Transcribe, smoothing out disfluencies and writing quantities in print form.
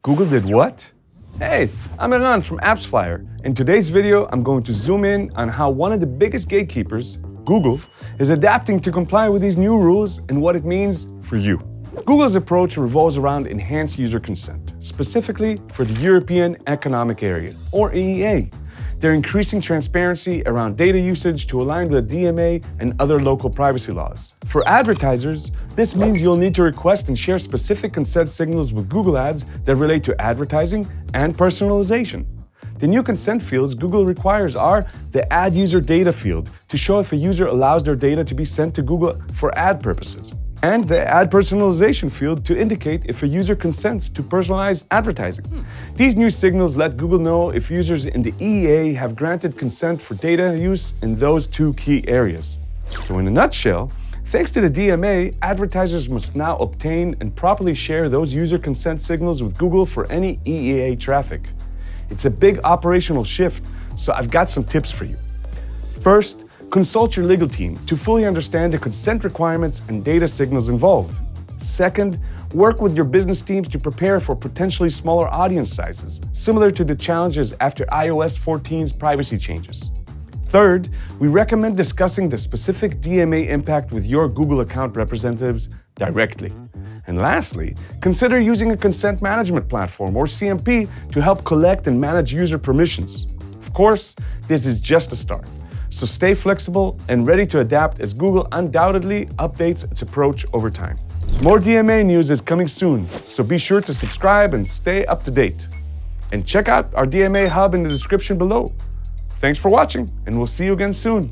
Google did what? Hey, I'm Eran from AppsFlyer. In today's video, I'm going to zoom in on how one of the biggest gatekeepers, Google, is adapting to comply with these new rules and what it means for you. Google's approach revolves around enhanced user consent, specifically for the European Economic Area, or EEA. They're increasing transparency around data usage to align with DMA and other local privacy laws. For advertisers, this means you'll need to request and share specific consent signals with Google Ads that relate to advertising and personalization. The new consent fields Google requires are the Ad User Data field to show if a user allows their data to be sent to Google for ad purposes, and the Ad Personalization field to indicate if a user consents to personalized advertising. These new signals let Google know if users in the EEA have granted consent for data use in those two key areas. So in a nutshell, thanks to the DMA, advertisers must now obtain and properly share those user consent signals with Google for any EEA traffic. It's a big operational shift, so I've got some tips for you. First, consult your legal team to fully understand the consent requirements and data signals involved. Second, work with your business teams to prepare for potentially smaller audience sizes, similar to the challenges after iOS 14's privacy changes. Third, we recommend discussing the specific DMA impact with your Google account representatives directly. And lastly, consider using a consent management platform or CMP to help collect and manage user permissions. Of course, this is just a start. So stay flexible and ready to adapt as Google undoubtedly updates its approach over time. More DMA news is coming soon, so be sure to subscribe and stay up to date. And check out our DMA hub in the description below. Thanks for watching, and we'll see you again soon.